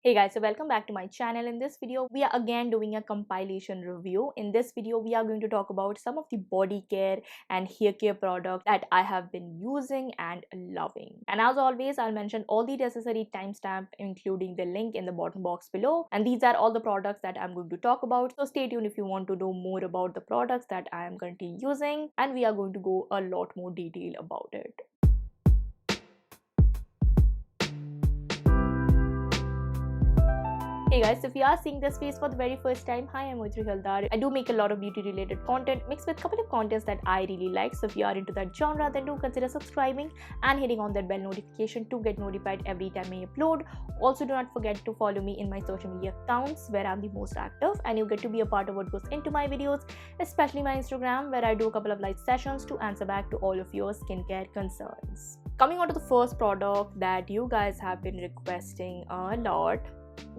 Hey guys, so welcome back to my channel. In this video, we are again doing a compilation review. In this video, we are going to talk about some of the body care and hair care products that I have been using and loving. And as always, I'll mention all the necessary timestamp, including the link in the bottom box below. And these are all the products that I'm going to talk about. So stay tuned if you want to know more about the products that I am currently using. And we are going to go a lot more detail about it. Hey guys, if you are seeing this face for the very first time, hi, I'm Maitri Haldar. I do make a lot of beauty related content mixed with a couple of contents that I really like. So if you are into that genre, then do consider subscribing and hitting on that bell notification to get notified every time I upload. Also, do not forget to follow me in my social media accounts where I'm the most active, and you get to be a part of what goes into my videos, especially my Instagram where I do a couple of live sessions to answer back to all of your skincare concerns. Coming on to the first product that you guys have been requesting a lot,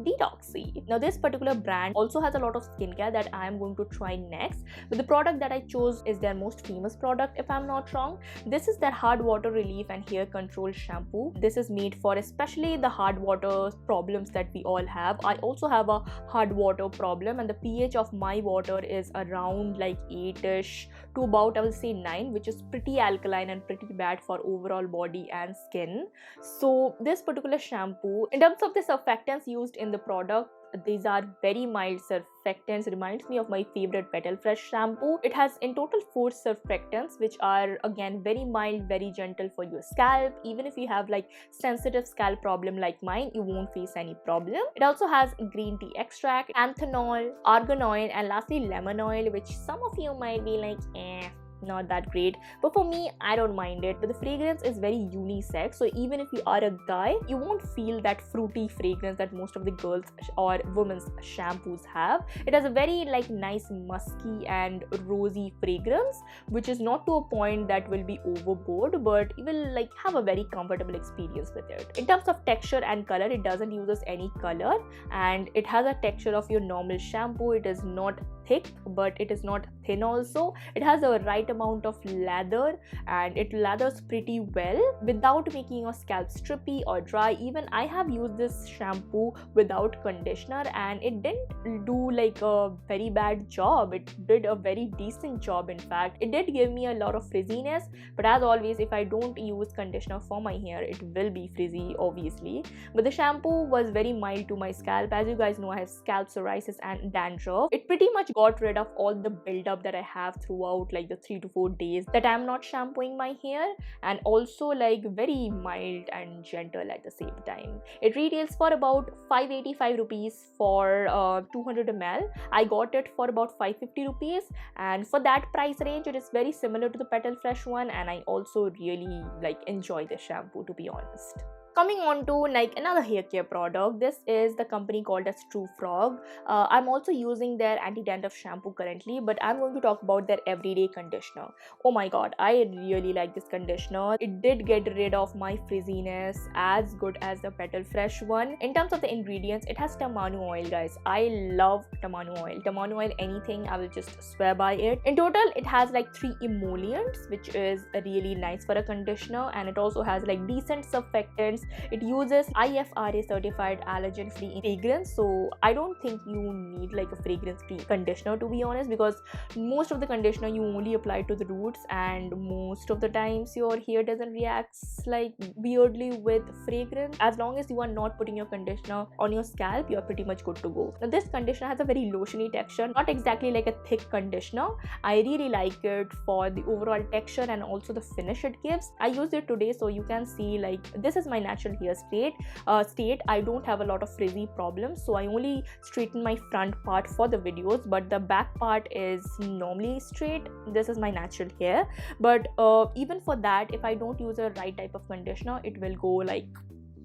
Detoxy. Now this particular brand also has a lot of skincare that I am going to try next, but the product that I chose is their most famous product if I'm not wrong. This is their hard water relief and hair control shampoo. This is made for especially the hard water problems that we all have. I also have a hard water problem, and the pH of my water is around like 8ish to about, I will say, 9, which is pretty alkaline and pretty bad for overall body and skin. So this particular shampoo, in terms of the surfactants used in the product, these are very mild surfactants. Reminds me of my favorite Petal Fresh shampoo. It has in total 4 surfactants, which are again very mild, very gentle for your scalp. Even if you have like sensitive scalp problem like mine, you won't face any problem. It also has green tea extract, anthanol, argan oil, and lastly lemon oil, which some of you might be like, not that great, but for me, I don't mind it. But the fragrance is very unisex, so even if you are a guy, you won't feel that fruity fragrance that most of the girls or women's shampoos have. It has a very like nice musky and rosy fragrance, which is not to a point that will be overboard, but you will like have a very comfortable experience with it. In terms of texture and color, it doesn't use any color, and it has a texture of your normal shampoo. It is not thick, but it is not thin also. It has a right amount of lather, and it lathers pretty well without making your scalp strippy or dry. Even I have used this shampoo without conditioner, and it didn't do like a very bad job. It did a very decent job. In fact, it did give me a lot of frizziness, but as always, if I don't use conditioner for my hair, it will be frizzy obviously. But the shampoo was very mild to my scalp. As you guys know, I have scalp psoriasis and dandruff. It pretty much got rid of all the buildup that I have throughout like the 3 to 4 days that I'm not shampooing my hair, and also like very mild and gentle at the same time. It retails for about 585 rupees for 200 ml. I got it for about 550 rupees, and for that price range, it is very similar to the Petal Fresh one, and I also really like enjoy the shampoo, to be honest. Coming on to like another hair care product, this is the company called as True Frog. I'm also using their anti-dandruff shampoo currently, but I'm going to talk about their everyday conditioner. Oh my god, I really like this conditioner. It did get rid of my frizziness as good as the Petal Fresh one. In terms of the ingredients, it has tamanu oil, guys. I love tamanu oil. Tamanu oil, anything, I will just swear by it. In total, it has like 3 emollients, which is really nice for a conditioner, and it also has like decent surfactants. It uses IFRA certified allergen free fragrance, so I don't think you need like a fragrance free conditioner, to be honest, because most of the conditioner you only apply to the roots, and most of the times your hair doesn't react like weirdly with fragrance. As long as you are not putting your conditioner on your scalp, you are pretty much good to go. Now this conditioner has a very lotiony texture, not exactly like a thick conditioner. I really like it for the overall texture and also the finish it gives. I used it today, so you can see like this is my natural hair state. I don't have a lot of frizzy problems, so I only straighten my front part for the videos, but the back part is normally straight. This is my natural hair, but even for that, if I don't use a right type of conditioner, it will go like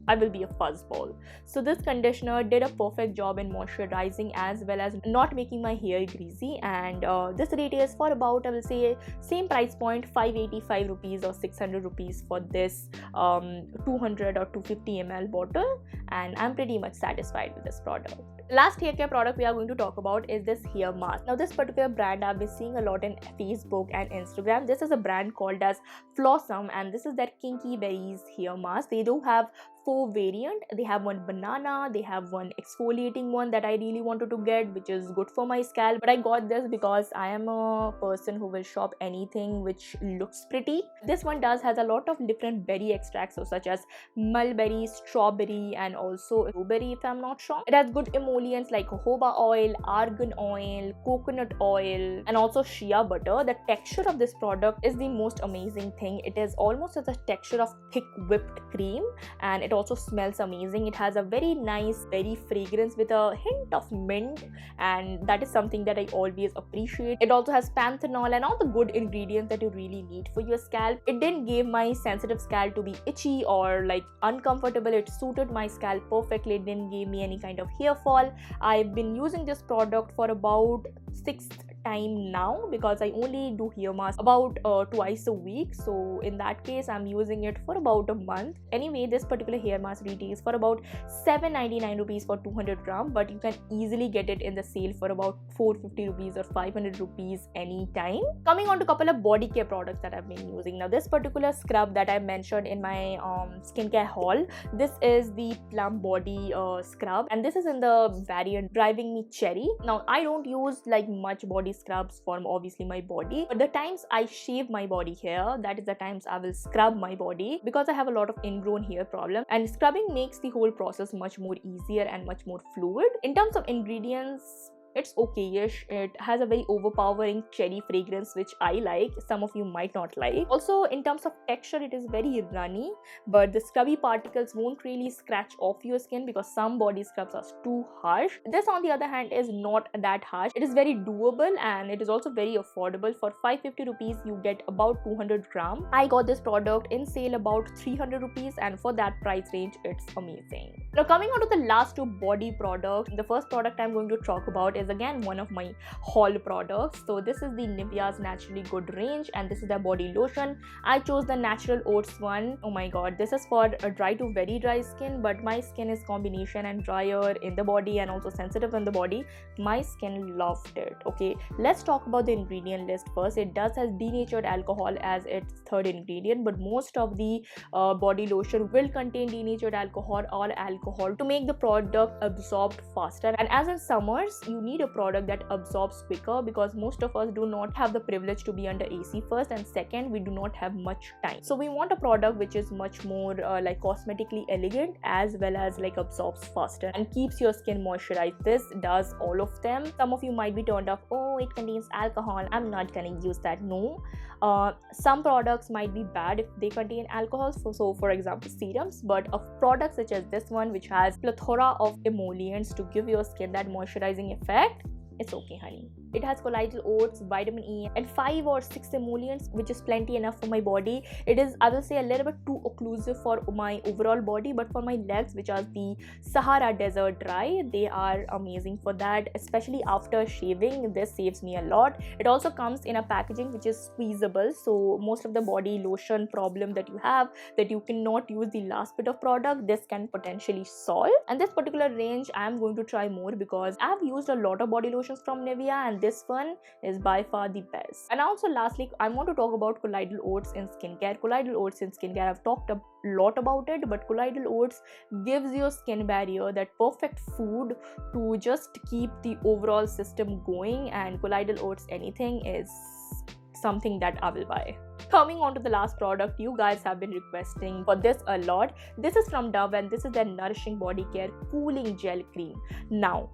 I will be a fuzzball. So this conditioner did a perfect job in moisturizing as well as not making my hair greasy, and this retails for about, I will say, same price point, 585 rupees or 600 rupees for this 200 or 250 ml bottle, and I'm pretty much satisfied with this product. Last hair care product we are going to talk about is this hair mask. Now this particular brand I've been seeing a lot in Facebook and Instagram. This is a brand called as Flossom, and this is their Kinky Berries hair mask. They do have 4 variant. They have one banana, they have one exfoliating one that I really wanted to get, which is good for my scalp, but I got this because I am a person who will shop anything which looks pretty. This one has a lot of different berry extracts, so such as mulberry, strawberry, and also blueberry, if I'm not wrong. It has good emollients like jojoba oil, argan oil, coconut oil, and also shea butter. The texture of this product is the most amazing thing. It is almost as the texture of thick whipped cream, and it also smells amazing. It has a very nice berry fragrance with a hint of mint, and that is something that I always appreciate. It also has panthenol and all the good ingredients that you really need for your scalp. It didn't give my sensitive scalp to be itchy or like uncomfortable. It suited my scalp perfectly. It didn't give me any kind of hair fall. I've been using this product for about 6th time now, because I only do hair mask about twice a week. So in that case, I'm using it for about a month. Anyway, this particular hair mask retails for about 799 rupees for 200 gram, but you can easily get it in the sale for about 450 rupees or 500 rupees anytime. Coming on to a couple of body care products that I've been using. Now, this particular scrub that I mentioned in my skincare haul, this is the Plum Body scrub, and this is in the variant Driving Me Cherry. Now, I don't use like much body scrubs for obviously my body, but the times I shave my body hair, that is the times I will scrub my body, because I have a lot of ingrown hair problem, and scrubbing makes the whole process much more easier and much more fluid. In terms of ingredients, it's okay-ish. It has a very overpowering cherry fragrance, which I like. Some of you might not like. Also, in terms of texture, it is very runny, but the scrubby particles won't really scratch off your skin because some body scrubs are too harsh. This, on the other hand, is not that harsh. It is very doable, and it is also very affordable. For 550 rupees, you get about 200 gram. I got this product in sale about 300 rupees, and for that price range, it's amazing. Now, coming on to the last two body products, the first product I'm going to talk about is again one of my haul products. So this is the Nivea's Naturally Good range, and this is the body lotion. I chose the natural oats one. Oh my god, this is for a dry to very dry skin, but my skin is combination and drier in the body and also sensitive in the body. My skin loved it. Okay, let's talk about the ingredient list first. It does has denatured alcohol as its third ingredient, but most of the body lotion will contain denatured alcohol or alcohol to make the product absorbed faster. And as in summers, you need a product that absorbs quicker, because most of us do not have the privilege to be under AC first, and second, we do not have much time. So we want a product which is much more like cosmetically elegant, as well as like absorbs faster and keeps your skin moisturized. This does all of them. Some of you might be turned off, oh, it contains alcohol, I'm not gonna use that. No, some products might be bad if they contain alcohol, so for example serums, but a product such as this one, which has plethora of emollients to give your skin that moisturizing effect, it's okay, honey. It has colloidal oats, vitamin E, and 5 or 6 emollients, which is plenty enough for my body. It is, I will say, a little bit too occlusive for my overall body, but for my legs, which are the Sahara Desert dry, they are amazing for that, especially after shaving. This saves me a lot. It also comes in a packaging which is squeezable, so most of the body lotion problem that you have, that you cannot use the last bit of product, this can potentially solve. And this particular range I am going to try more, because I have used a lot of body lotions from Nivea, and this one is by far the best. And also lastly, I want to talk about colloidal oats in skincare. Colloidal oats in skincare, I've talked a lot about it, but colloidal oats gives your skin barrier that perfect food to just keep the overall system going, and colloidal oats anything is something that I will buy. Coming on to the last product, you guys have been requesting for this a lot. This is from Dove, and this is their Nourishing Body Care Cooling Gel Cream. Now,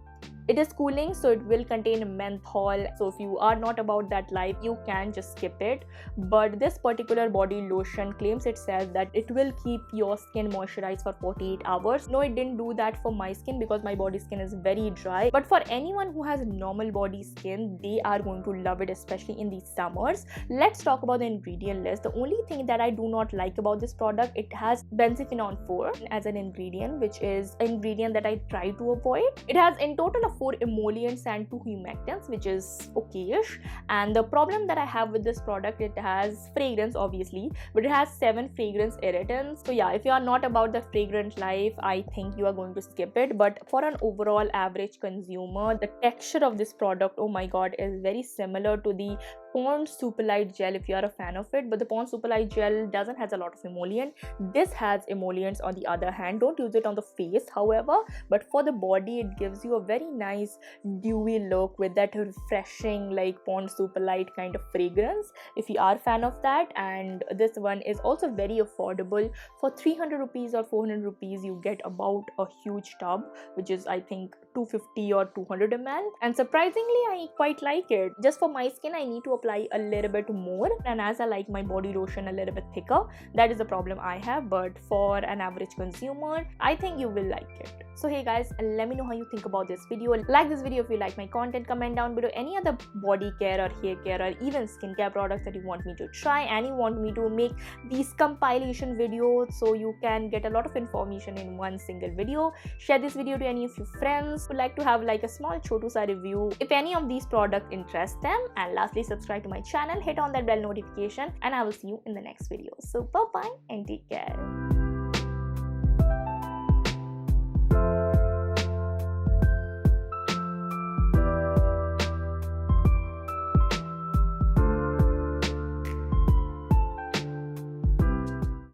it is cooling, so it will contain menthol. So if you are not about that life, you can just skip it. But this particular body lotion claims itself that it will keep your skin moisturized for 48 hours. No, it didn't do that for my skin, because my body skin is very dry. But for anyone who has normal body skin, they are going to love it, especially in these summers. Let's talk about the ingredient list. The only thing that I do not like about this product, it has benzophenols 4 as an ingredient, which is an ingredient that I try to avoid. It has in total of 4 emollients and 2 humectants, which is okay-ish. And the problem that I have with this product, it has fragrance obviously, but it has 7 fragrance irritants. So yeah, if you are not about the fragrant life, I think you are going to skip it. But for an overall average consumer, the texture of this product, oh my god, is very similar to the Pond's Super Light Gel if you are a fan of it, but the Pond's Super Light Gel doesn't has a lot of emollient. This has emollients on the other hand. Don't use it on the face, however, but for the body it gives you a very nice dewy look with that refreshing like Pond's Super Light kind of fragrance if you are a fan of that. And this one is also very affordable. For 300 rupees or 400 rupees you get about a huge tub, which is I think 250 or 200 ml, and surprisingly I quite like it. Just for my skin I need to apply a little bit more, and as I like my body lotion a little bit thicker, that is the problem I have, but for an average consumer I think you will like it. So hey guys, let me know how you think about this video. Like this video if you like my content, comment down below any other body care or hair care or even skincare products that you want me to try and you want me to make these compilation videos so you can get a lot of information in one single video. Share this video to any of your friends who like to have like a small chotu sa review if any of these products interest them. And lastly, subscribe to my channel, hit on that bell notification, and I will see you in the next video. So bye bye and take care.